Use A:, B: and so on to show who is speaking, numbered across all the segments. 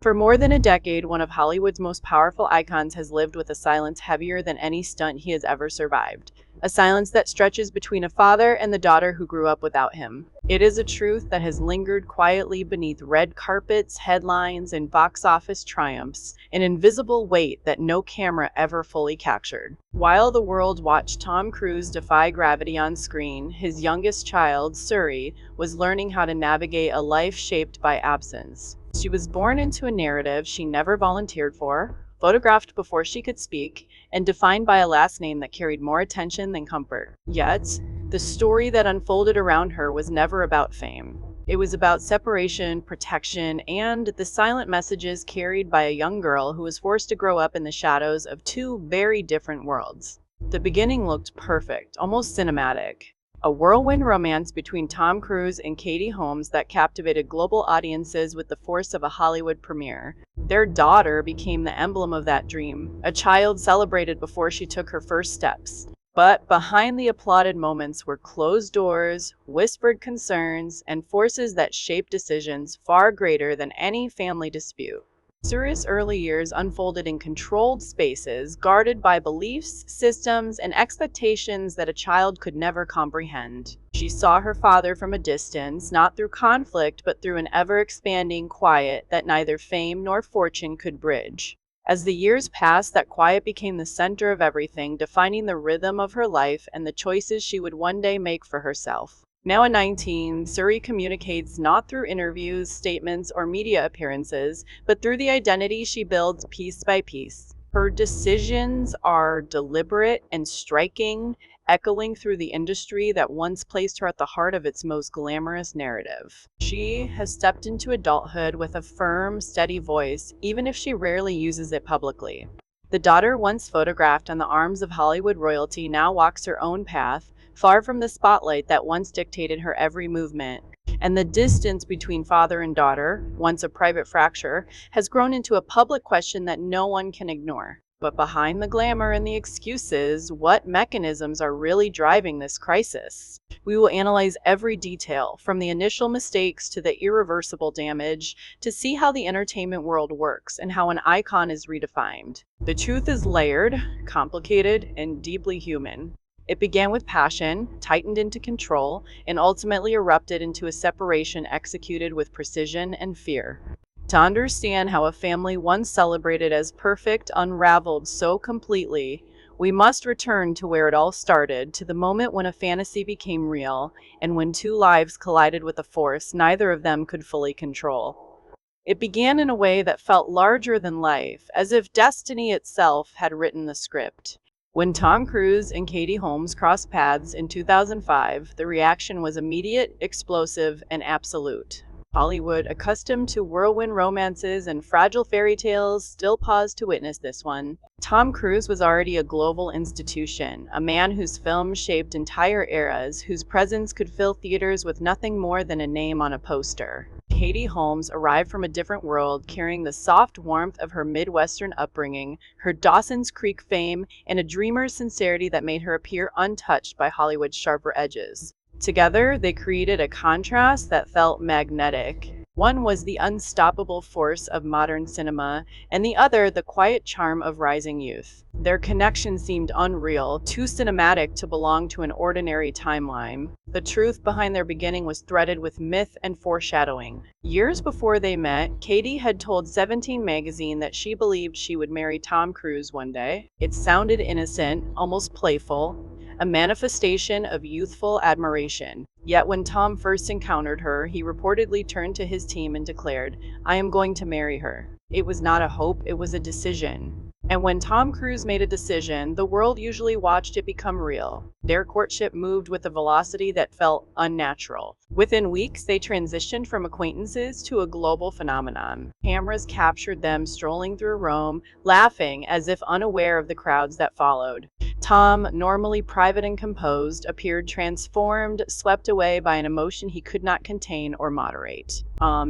A: For more than a decade, one of Hollywood's most powerful icons has lived with a silence heavier than any stunt he has ever survived. A silence that stretches between a father and the daughter who grew up without him. It is a truth that has lingered quietly beneath red carpets, headlines, and box office triumphs, an invisible weight that no camera ever fully captured. While the world watched Tom Cruise defy gravity on screen, his youngest child, Suri, was learning how to navigate a life shaped by absence. She was born into a narrative she never volunteered for, photographed before she could speak, and defined by a last name that carried more attention than comfort. Yet, the story that unfolded around her was never about fame. It was about separation, protection, and the silent messages carried by a young girl who was forced to grow up in the shadows of two very different worlds. The beginning looked perfect, almost cinematic. A whirlwind romance between Tom Cruise and Katie Holmes that captivated global audiences with the force of a Hollywood premiere. Their daughter became the emblem of that dream, a child celebrated before she took her first steps. But behind the applauded moments were closed doors, whispered concerns, and forces that shaped decisions far greater than any family dispute. Suri's early years unfolded in controlled spaces, guarded by beliefs, systems, and expectations that a child could never comprehend. She saw her father from a distance, not through conflict, but through an ever-expanding quiet that neither fame nor fortune could bridge. As the years passed, that quiet became the center of everything, defining the rhythm of her life and the choices she would one day make for herself. Now at 19, Suri communicates not through interviews, statements, or media appearances, but through the identity she builds piece by piece. Her decisions are deliberate and striking, echoing through the industry that once placed her at the heart of its most glamorous narrative. She has stepped into adulthood with a firm, steady voice, even if she rarely uses it publicly. The daughter once photographed on the arms of Hollywood royalty now walks her own path, far from the spotlight that once dictated her every movement. And the distance between father and daughter, once a private fracture, has grown into a public question that no one can ignore. But behind the glamour and the excuses, what mechanisms are really driving this crisis? We will analyze every detail, from the initial mistakes to the irreversible damage, to see how the entertainment world works and how an icon is redefined. The truth is layered, complicated, and deeply human. It began with passion, tightened into control, and ultimately erupted into a separation executed with precision and fear. To understand how a family once celebrated as perfect unraveled so completely, we must return to where it all started, to the moment when a fantasy became real, and when two lives collided with a force neither of them could fully control. It began in a way that felt larger than life, as if destiny itself had written the script. When Tom Cruise and Katie Holmes crossed paths in 2005, the reaction was immediate, explosive, and absolute. Hollywood, accustomed to whirlwind romances and fragile fairy tales, still paused to witness this one. Tom Cruise was already a global institution, a man whose films shaped entire eras, whose presence could fill theaters with nothing more than a name on a poster. Katie Holmes arrived from a different world, carrying the soft warmth of her Midwestern upbringing, her Dawson's Creek fame, and a dreamer's sincerity that made her appear untouched by Hollywood's sharper edges. Together, they created a contrast that felt magnetic. One was the unstoppable force of modern cinema, and the other the quiet charm of rising youth. Their connection seemed unreal, too cinematic to belong to an ordinary timeline. The truth behind their beginning was threaded with myth and foreshadowing. Years before they met, Katie had told 17 magazine that she believed she would marry Tom Cruise one day. It sounded innocent, almost playful, a manifestation of youthful admiration. Yet when Tom first encountered her, he reportedly turned to his team and declared, "I am going to marry her." It was not a hope, it was a decision. And when Tom Cruise made a decision, the world usually watched it become real. Their courtship moved with a velocity that felt unnatural. Within weeks, they transitioned from acquaintances to a global phenomenon. Cameras captured them strolling through Rome, laughing as if unaware of the crowds that followed. Tom, normally private and composed, appeared transformed, swept away by an emotion he could not contain or moderate.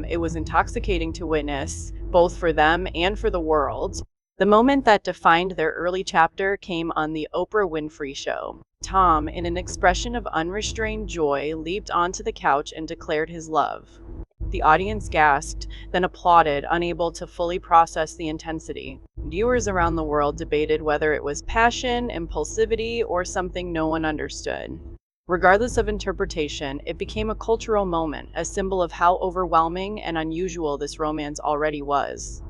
A: It was intoxicating to witness, both for them and for the world. The moment that defined their early chapter came on the Oprah Winfrey Show. Tom, in an expression of unrestrained joy, leaped onto the couch and declared his love. The audience gasped, then applauded, unable to fully process the intensity. Viewers around the world debated whether it was passion, impulsivity, or something no one understood. Regardless of interpretation, it became a cultural moment, a symbol of how overwhelming and unusual this romance already was.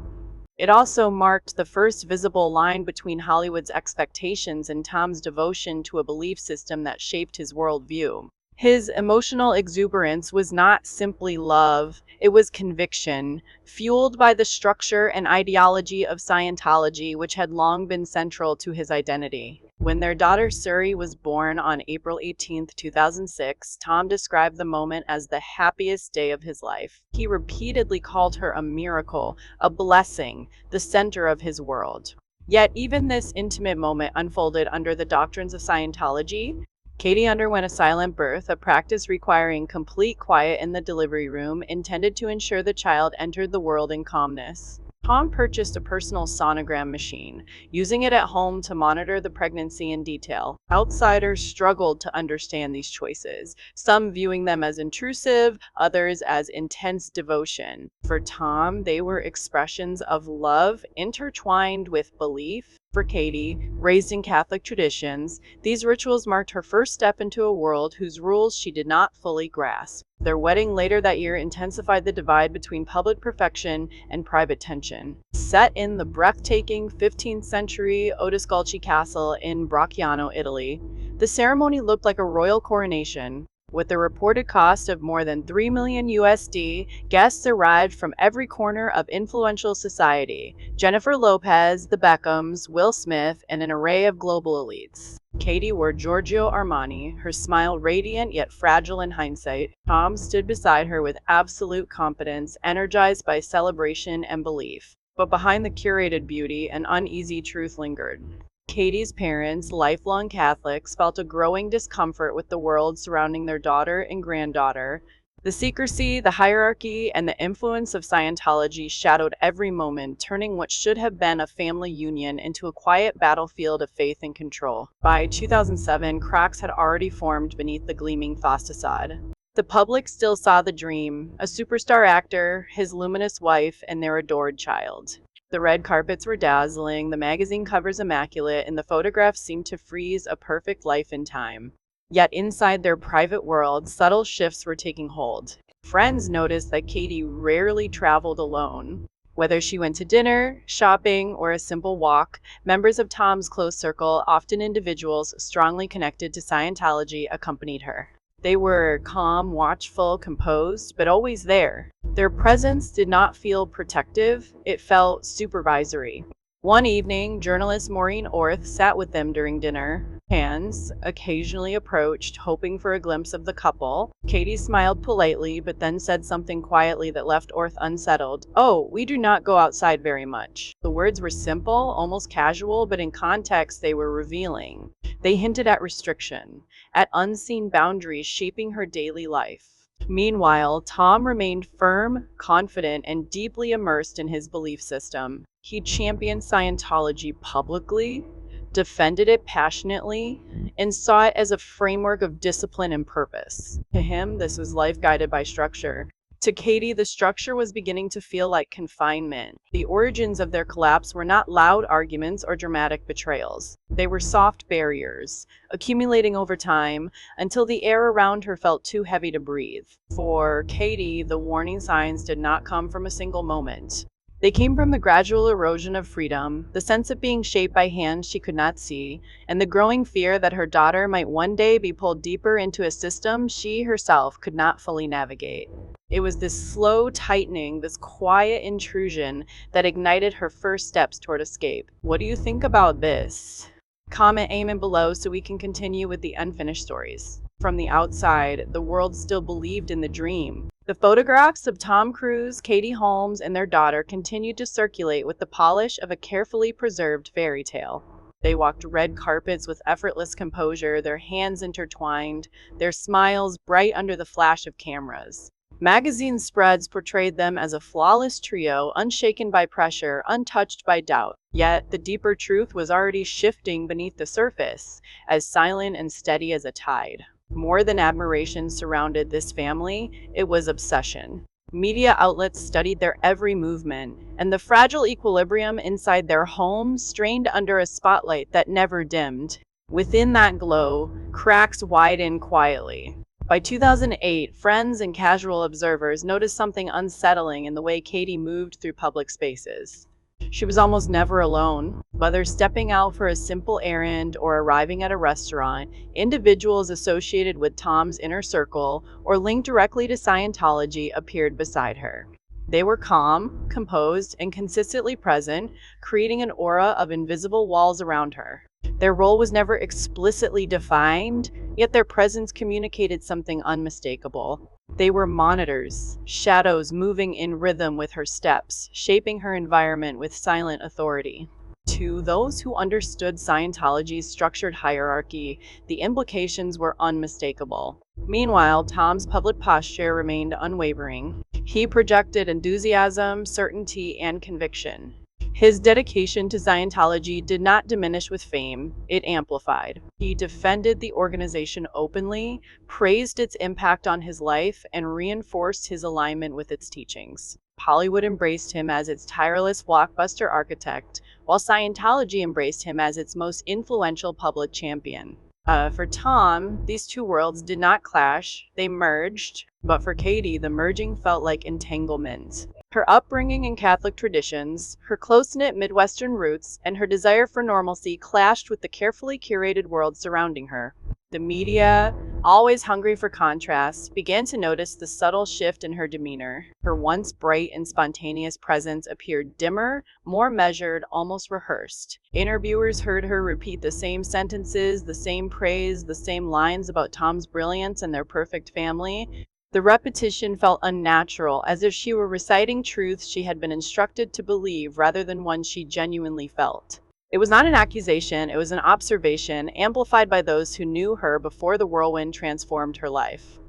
A: It also marked the first visible line between Hollywood's expectations and Tom's devotion to a belief system that shaped his worldview. His emotional exuberance was not simply love, it was conviction, fueled by the structure and ideology of Scientology, which had long been central to his identity. When their daughter Suri was born on April 18, 2006, Tom described the moment as the happiest day of his life. He repeatedly called her a miracle, a blessing, the center of his world. Yet even this intimate moment unfolded under the doctrines of Scientology. Katie underwent a silent birth, a practice requiring complete quiet in the delivery room, intended to ensure the child entered the world in calmness. Tom purchased a personal sonogram machine, using it at home to monitor the pregnancy in detail. Outsiders struggled to understand these choices, some viewing them as intrusive, others as intense devotion. For Tom, they were expressions of love intertwined with belief. For Katie, raised in Catholic traditions, these rituals marked her first step into a world whose rules she did not fully grasp. Their wedding later that year intensified the divide between public perfection and private tension. Set in the breathtaking 15th century Odescalchi castle in Bracciano, Italy, the ceremony looked like a royal coronation. With a reported cost of more than $3 million USD, guests arrived from every corner of influential society: Jennifer Lopez, the Beckhams, Will Smith, and an array of global elites. Katie wore Giorgio Armani, her smile radiant yet fragile in hindsight. Tom stood beside her with absolute confidence, energized by celebration and belief. But behind the curated beauty, an uneasy truth lingered. Katie's parents, lifelong Catholics, felt a growing discomfort with the world surrounding their daughter and granddaughter. The secrecy, the hierarchy, and the influence of Scientology shadowed every moment, turning what should have been a family union into a quiet battlefield of faith and control. By 2007, cracks had already formed beneath the gleaming facade. The public still saw the dream: a superstar actor, his luminous wife, and their adored child. The red carpets were dazzling, the magazine covers immaculate, and the photographs seemed to freeze a perfect life in time. Yet inside their private world, subtle shifts were taking hold. Friends noticed that Katie rarely traveled alone. Whether she went to dinner, shopping, or a simple walk, members of Tom's close circle, often individuals strongly connected to Scientology, accompanied her. They were calm, watchful, composed, but always there. Their presence did not feel protective, it felt supervisory. One evening, journalist Maureen Orth sat with them during dinner. Hands occasionally approached, hoping for a glimpse of the couple. Katie smiled politely, but then said something quietly that left Orth unsettled. "Oh, we do not go outside very much." The words were simple, almost casual, but in context they were revealing. They hinted at restriction, at unseen boundaries shaping her daily life. Meanwhile, Tom remained firm, confident, and deeply immersed in his belief system. He championed Scientology publicly, defended it passionately, and saw it as a framework of discipline and purpose. To him, this was life guided by structure. To Katie, the structure was beginning to feel like confinement. The origins of their collapse were not loud arguments or dramatic betrayals. They were soft barriers, accumulating over time until the air around her felt too heavy to breathe. For Katie, the warning signs did not come from a single moment. They came from the gradual erosion of freedom, the sense of being shaped by hands she could not see, and the growing fear that her daughter might one day be pulled deeper into a system she herself could not fully navigate. It was this slow tightening, this quiet intrusion, that ignited her first steps toward escape. What do you think about this? Comment amen below so we can continue with the unfinished stories. From the outside, the world still believed in the dream. The photographs of Tom Cruise, Katie Holmes, and their daughter continued to circulate with the polish of a carefully preserved fairy tale. They walked red carpets with effortless composure, their hands intertwined, their smiles bright under the flash of cameras. Magazine spreads portrayed them as a flawless trio, unshaken by pressure, untouched by doubt. Yet, the deeper truth was already shifting beneath the surface, as silent and steady as a tide. More than admiration surrounded this family, it was obsession. Media outlets studied their every movement, and the fragile equilibrium inside their home strained under a spotlight that never dimmed. Within that glow, cracks widened quietly. By 2008, friends and casual observers noticed something unsettling in the way Katie moved through public spaces. She was almost never alone. Whether stepping out for a simple errand or arriving at a restaurant, individuals associated with Tom's inner circle or linked directly to Scientology appeared beside her. They were calm, composed, and consistently present, creating an aura of invisible walls around her. Their role was never explicitly defined, yet their presence communicated something unmistakable. They were monitors, shadows moving in rhythm with her steps, shaping her environment with silent authority. To those who understood Scientology's structured hierarchy, the implications were unmistakable. Meanwhile, Tom's public posture remained unwavering. He projected enthusiasm, certainty, and conviction. His dedication to Scientology did not diminish with fame, it amplified. He defended the organization openly, praised its impact on his life, and reinforced his alignment with its teachings. Hollywood embraced him as its tireless blockbuster architect, while Scientology embraced him as its most influential public champion. For Tom, these two worlds did not clash, they merged, but for Katie, the merging felt like entanglement. Her upbringing in Catholic traditions, her close-knit Midwestern roots, and her desire for normalcy clashed with the carefully curated world surrounding her. The media, always hungry for contrast, began to notice the subtle shift in her demeanor. Her once bright and spontaneous presence appeared dimmer, more measured, almost rehearsed. Interviewers heard her repeat the same sentences, the same praise, the same lines about Tom's brilliance and their perfect family. The repetition felt unnatural, as if she were reciting truths she had been instructed to believe rather than ones she genuinely felt. It was not an accusation, it was an observation, amplified by those who knew her before the whirlwind transformed her life.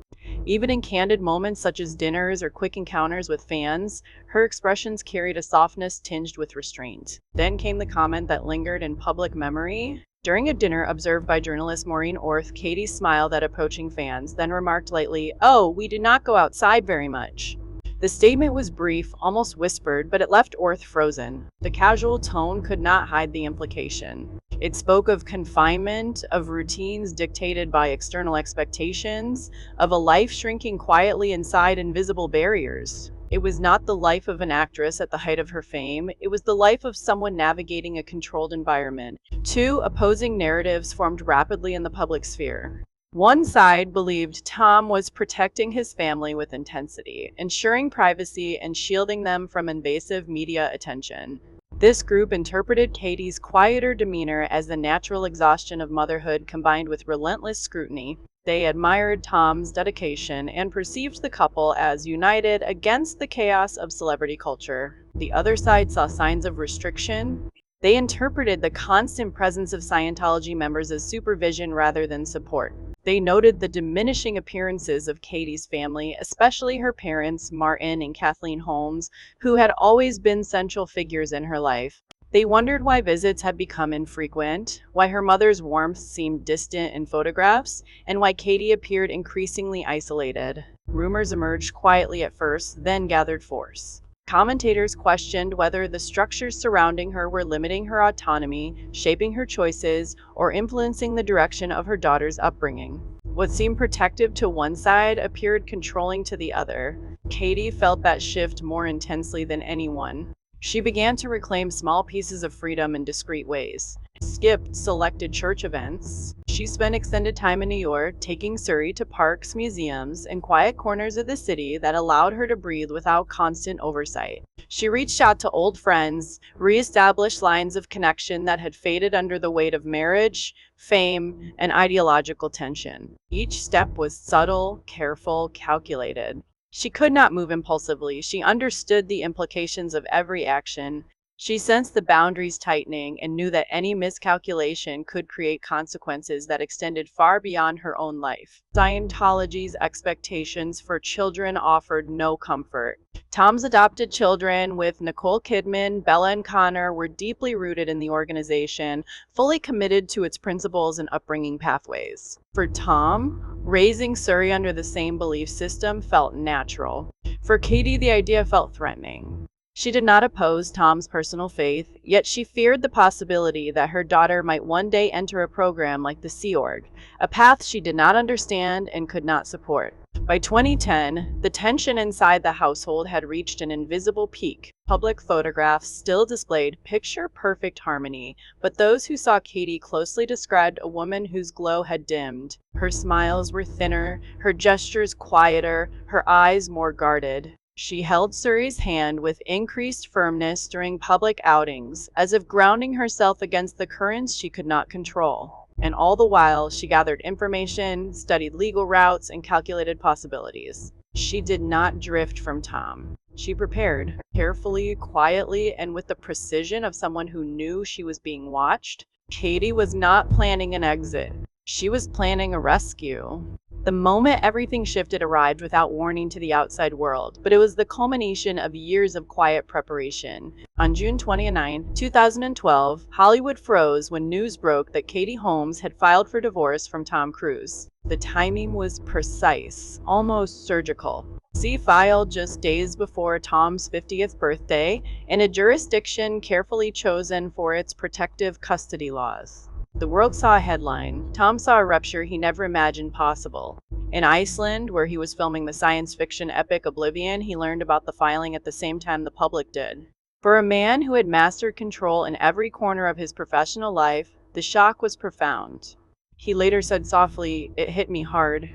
A: Even in candid moments such as dinners or quick encounters with fans, her expressions carried a softness tinged with restraint. Then came the comment that lingered in public memory. During a dinner observed by journalist Maureen Orth, Katie smiled at approaching fans, then remarked lightly, "Oh, we did not go outside very much." The statement was brief, almost whispered, but it left Orth frozen. The casual tone could not hide the implication. It spoke of confinement, of routines dictated by external expectations, of a life shrinking quietly inside invisible barriers. It was not the life of an actress at the height of her fame, it was the life of someone navigating a controlled environment. Two opposing narratives formed rapidly in the public sphere. One side believed Tom was protecting his family with intensity, ensuring privacy and shielding them from invasive media attention. This group interpreted Katie's quieter demeanor as the natural exhaustion of motherhood combined with relentless scrutiny. They admired Tom's dedication and perceived the couple as united against the chaos of celebrity culture. The other side saw signs of restriction. They interpreted the constant presence of Scientology members as supervision rather than support. They noted the diminishing appearances of Katie's family, especially her parents, Martin and Kathleen Holmes, who had always been central figures in her life. They wondered why visits had become infrequent, why her mother's warmth seemed distant in photographs, and why Katie appeared increasingly isolated. Rumors emerged quietly at first, then gathered force. Commentators questioned whether the structures surrounding her were limiting her autonomy, shaping her choices, or influencing the direction of her daughter's upbringing. What seemed protective to one side appeared controlling to the other. Katie felt that shift more intensely than anyone. She began to reclaim small pieces of freedom in discreet ways. Skipped selected church events. She spent extended time in New York, taking Suri to parks, museums, and quiet corners of the city that allowed her to breathe without constant oversight. She reached out to old friends, reestablished lines of connection that had faded under the weight of marriage, fame, and ideological tension. Each step was subtle, careful, calculated. She could not move impulsively. She understood the implications of every action. She sensed the boundaries tightening and knew that any miscalculation could create consequences that extended far beyond her own life. Scientology's expectations for children offered no comfort. Tom's adopted children, with Nicole Kidman, Bella, and Connor, were deeply rooted in the organization, fully committed to its principles and upbringing pathways. For Tom, raising Suri under the same belief system felt natural. For Katie, the idea felt threatening. She did not oppose Tom's personal faith, yet she feared the possibility that her daughter might one day enter a program like the Sea Org, a path she did not understand and could not support. By 2010, the tension inside the household had reached an invisible peak. Public photographs still displayed picture-perfect harmony, but those who saw Katie closely described a woman whose glow had dimmed. Her smiles were thinner, her gestures quieter, her eyes more guarded. She held Suri's hand with increased firmness during public outings, as if grounding herself against the currents she could not control. And all the while, she gathered information, studied legal routes, and calculated possibilities. She did not drift from Tom. She prepared, carefully, quietly, and with the precision of someone who knew she was being watched. Katie was not planning an exit. She was planning a rescue. The moment everything shifted arrived without warning to the outside world, but it was the culmination of years of quiet preparation. On June 29, 2012, Hollywood froze when news broke that Katie Holmes had filed for divorce from Tom Cruise. The timing was precise, almost surgical. She filed just days before Tom's 50th birthday in a jurisdiction carefully chosen for its protective custody laws. The world saw a headline. Tom saw a rupture he never imagined possible. In Iceland, where he was filming the science fiction epic Oblivion, he learned about the filing at the same time the public did. For a man who had mastered control in every corner of his professional life, the shock was profound. He later said softly, "It hit me hard.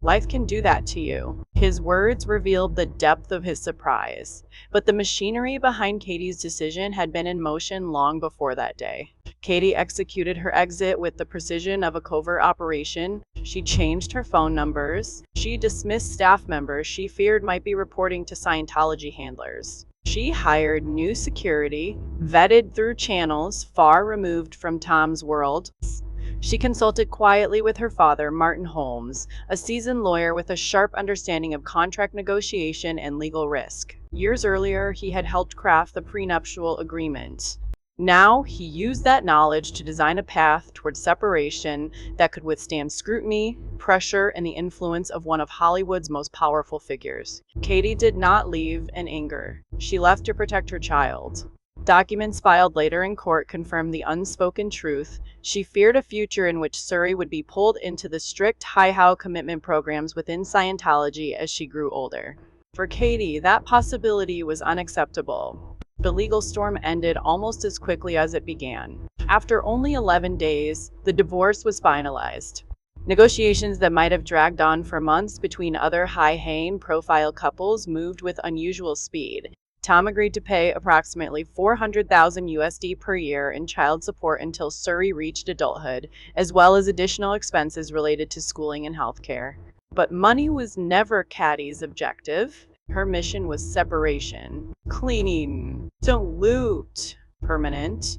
A: Life can do that to you." His words revealed the depth of his surprise, but the machinery behind Katie's decision had been in motion long before that day. Katie executed her exit with the precision of a covert operation. She changed her phone numbers. She dismissed staff members she feared might be reporting to Scientology handlers. She hired new security, vetted through channels far removed from Tom's world. She consulted quietly with her father, Martin Holmes, a seasoned lawyer with a sharp understanding of contract negotiation and legal risk. Years earlier, he had helped craft the prenuptial agreement. Now, he used that knowledge to design a path toward separation that could withstand scrutiny, pressure, and the influence of one of Hollywood's most powerful figures. Katie did not leave in anger. She left to protect her child. Documents filed later in court confirmed the unspoken truth. She feared a future in which Suri would be pulled into the strict high-how commitment programs within Scientology as she grew older. For Katie, that possibility was unacceptable. The legal storm ended almost as quickly as it began. After only 11 days, the divorce was finalized. Negotiations that might have dragged on for months between other high-hanging profile couples moved with unusual speed. Tom agreed to pay approximately $400,000 USD per year in child support until Suri reached adulthood, as well as additional expenses related to schooling and healthcare. But money was never Katie's objective. Her mission was separation, cleaning, don't loot, permanent.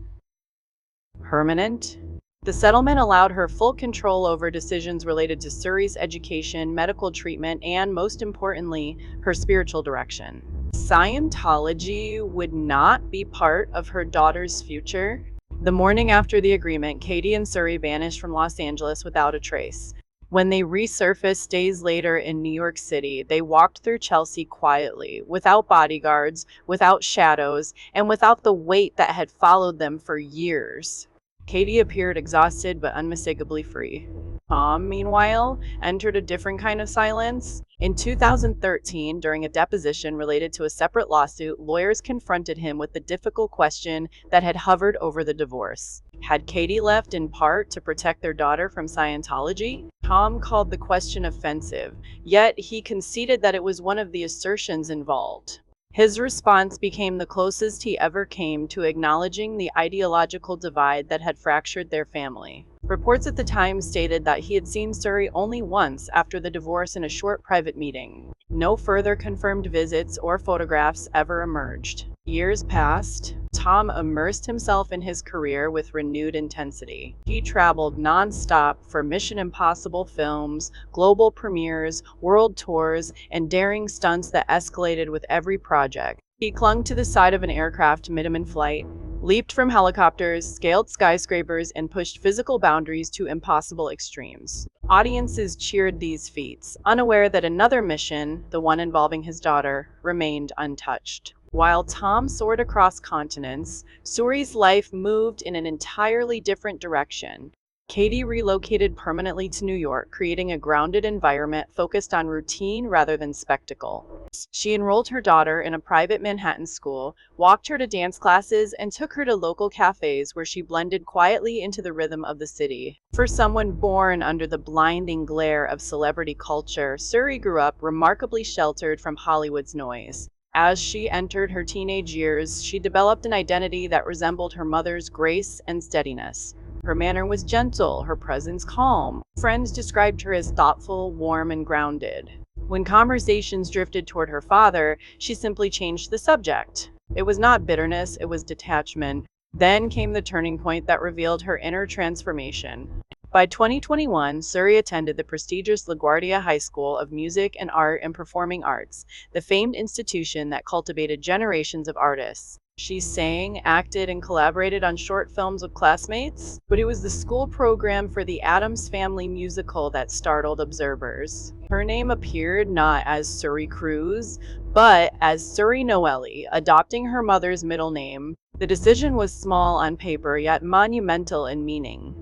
A: The settlement allowed her full control over decisions related to Suri's education, medical treatment, and, most importantly, her spiritual direction. Scientology would not be part of her daughter's future. The morning after the agreement, Katie and Suri vanished from Los Angeles without a trace. When they resurfaced days later in New York City, they walked through Chelsea quietly, without bodyguards, without shadows, and without the weight that had followed them for years. Katie appeared exhausted but unmistakably free. Tom, meanwhile, entered a different kind of silence. In 2013, during a deposition related to a separate lawsuit, lawyers confronted him with the difficult question that had hovered over the divorce. Had Katie left in part to protect their daughter from Scientology? Tom called the question offensive, yet he conceded that it was one of the assertions involved. His response became the closest he ever came to acknowledging the ideological divide that had fractured their family. Reports at the time stated that he had seen Suri only once after the divorce in a short private meeting. No further confirmed visits or photographs ever emerged. Years passed. Tom immersed himself in his career with renewed intensity. He traveled nonstop for Mission Impossible films, global premieres, world tours, and daring stunts that escalated with every project. He clung to the side of an aircraft in flight, leaped from helicopters, scaled skyscrapers, and pushed physical boundaries to impossible extremes. Audiences cheered these feats, unaware that another mission, the one involving his daughter, remained untouched. While Tom soared across continents, Suri's life moved in an entirely different direction. Katie relocated permanently to New York, creating a grounded environment focused on routine rather than spectacle. She enrolled her daughter in a private Manhattan school, walked her to dance classes, and took her to local cafes where she blended quietly into the rhythm of the city. For someone born under the blinding glare of celebrity culture, Suri grew up remarkably sheltered from Hollywood's noise. As she entered her teenage years, she developed an identity that resembled her mother's grace and steadiness. Her manner was gentle, her presence calm. Friends described her as thoughtful, warm, and grounded. When conversations drifted toward her father, she simply changed the subject. It was not bitterness, it was detachment. Then came the turning point that revealed her inner transformation. By 2021, Suri attended the prestigious LaGuardia High School of Music and Art and Performing Arts, the famed institution that cultivated generations of artists. She sang, acted, and collaborated on short films with classmates, but it was the school program for the Addams Family musical that startled observers. Her name appeared not as Suri Cruz, but as Suri Noelle, adopting her mother's middle name. The decision was small on paper, yet monumental in meaning.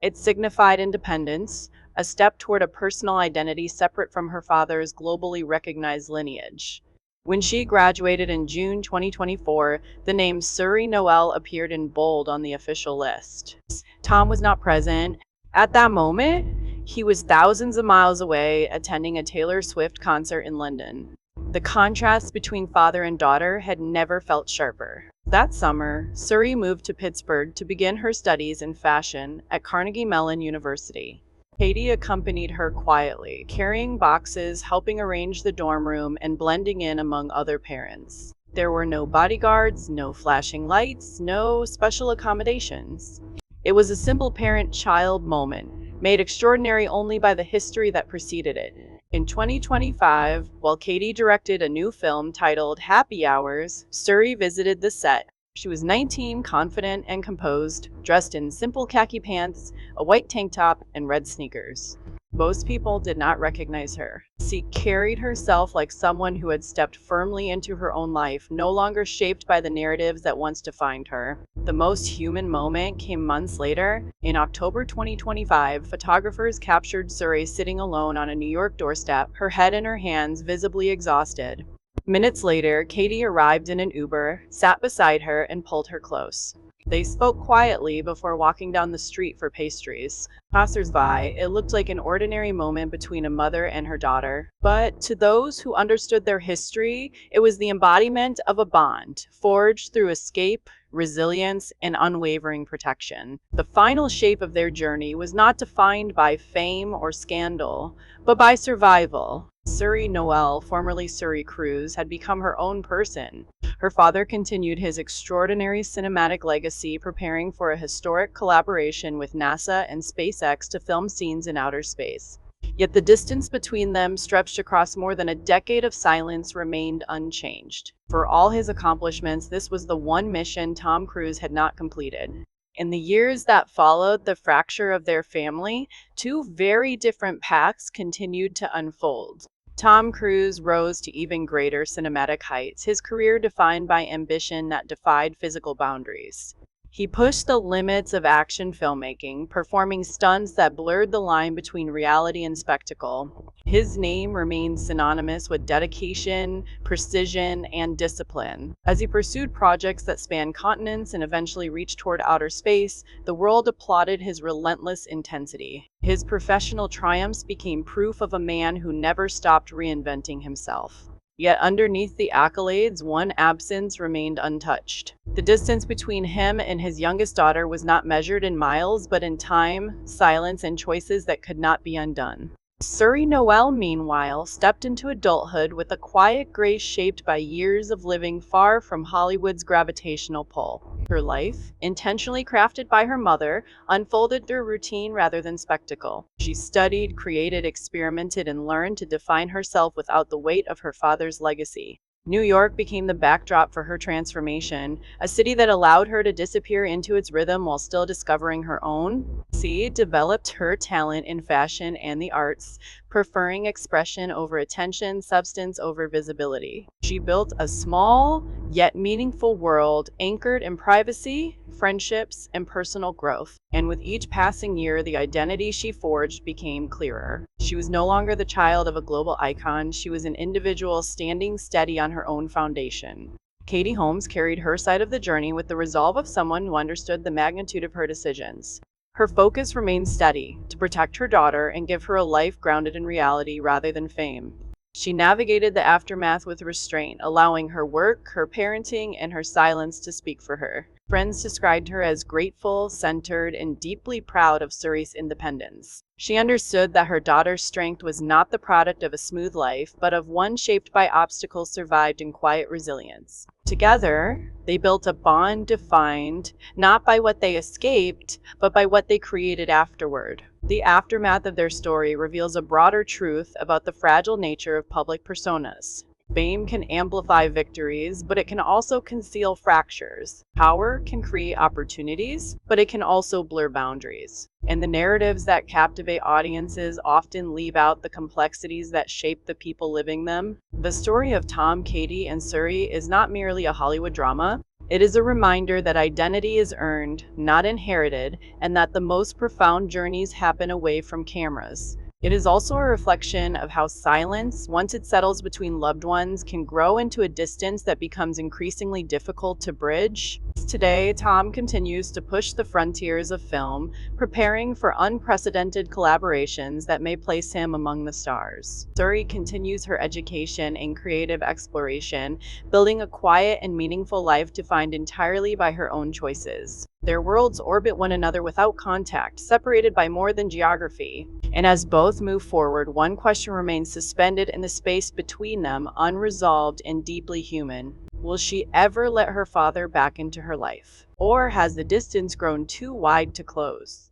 A: It signified independence, a step toward a personal identity separate from her father's globally recognized lineage. When she graduated in June 2024, the name Suri Noelle appeared in bold on the official list. Tom was not present. At that moment, he was thousands of miles away attending a Taylor Swift concert in London. The contrast between father and daughter had never felt sharper. That summer, Suri moved to Pittsburgh to begin her studies in fashion at Carnegie Mellon University. Katie accompanied her quietly, carrying boxes, helping arrange the dorm room, and blending in among other parents. There were no bodyguards, no flashing lights, no special accommodations. It was a simple parent-child moment, made extraordinary only by the history that preceded it. In 2025, while Katie directed a new film titled Happy Hours, Suri visited the set. She was 19, confident and composed, dressed in simple khaki pants, a white tank top, and red sneakers. Most people did not recognize her. She carried herself like someone who had stepped firmly into her own life, no longer shaped by the narratives that once defined her. The most human moment came months later. In October 2025, photographers captured Suri sitting alone on a New York doorstep, her head in her hands, visibly exhausted. Minutes later, Katie arrived in an Uber, sat beside her, and pulled her close. They spoke quietly before walking down the street for pastries. Passers-by, it looked like an ordinary moment between a mother and her daughter. But to those who understood their history, it was the embodiment of a bond, forged through escape, resilience, and unwavering protection. The final shape of their journey was not defined by fame or scandal, but by survival. Suri Noelle, formerly Suri Cruz, had become her own person. Her father continued his extraordinary cinematic legacy, preparing for a historic collaboration with NASA and SpaceX to film scenes in outer space. Yet the distance between them, stretched across more than a decade of silence, remained unchanged. For all his accomplishments, this was the one mission Tom Cruise had not completed. In the years that followed the fracture of their family, two very different paths continued to unfold. Tom Cruise rose to even greater cinematic heights, his career defined by ambition that defied physical boundaries. He pushed the limits of action filmmaking, performing stunts that blurred the line between reality and spectacle. His name remains synonymous with dedication, precision, and discipline. As he pursued projects that spanned continents and eventually reached toward outer space, the world applauded his relentless intensity. His professional triumphs became proof of a man who never stopped reinventing himself. Yet underneath the accolades, one absence remained untouched. The distance between him and his youngest daughter was not measured in miles, but in time, silence, and choices that could not be undone. Suri Noel, meanwhile, stepped into adulthood with a quiet grace shaped by years of living far from Hollywood's gravitational pull. Her life, intentionally crafted by her mother, unfolded through routine rather than spectacle. She studied, created, experimented, and learned to define herself without the weight of her father's legacy. New York became the backdrop for her transformation, a city that allowed her to disappear into its rhythm while still discovering her own. She developed her talent in fashion and the arts, preferring expression over attention, substance over visibility. She built a small yet meaningful world anchored in privacy, friendships, and personal growth. And with each passing year, the identity she forged became clearer. She was no longer the child of a global icon, she was an individual standing steady on her own foundation. Katie Holmes carried her side of the journey with the resolve of someone who understood the magnitude of her decisions. Her focus remained steady, to protect her daughter and give her a life grounded in reality rather than fame. She navigated the aftermath with restraint, allowing her work, her parenting, and her silence to speak for her. Friends described her as grateful, centered, and deeply proud of Suri's independence. She understood that her daughter's strength was not the product of a smooth life, but of one shaped by obstacles survived in quiet resilience. Together, they built a bond defined not by what they escaped, but by what they created afterward. The aftermath of their story reveals a broader truth about the fragile nature of public personas. Fame can amplify victories, but it can also conceal fractures. Power can create opportunities, but it can also blur boundaries. And the narratives that captivate audiences often leave out the complexities that shape the people living them. The story of Tom, Katie, and Suri is not merely a Hollywood drama. It is a reminder that identity is earned, not inherited, and that the most profound journeys happen away from cameras. It is also a reflection of how silence, once it settles between loved ones, can grow into a distance that becomes increasingly difficult to bridge. Today, Tom continues to push the frontiers of film, preparing for unprecedented collaborations that may place him among the stars. Suri continues her education and creative exploration, building a quiet and meaningful life defined entirely by her own choices. Their worlds orbit one another without contact, separated by more than geography. And as both move forward, one question remains suspended in the space between them, unresolved and deeply human. Will she ever let her father back into her life? Or has the distance grown too wide to close?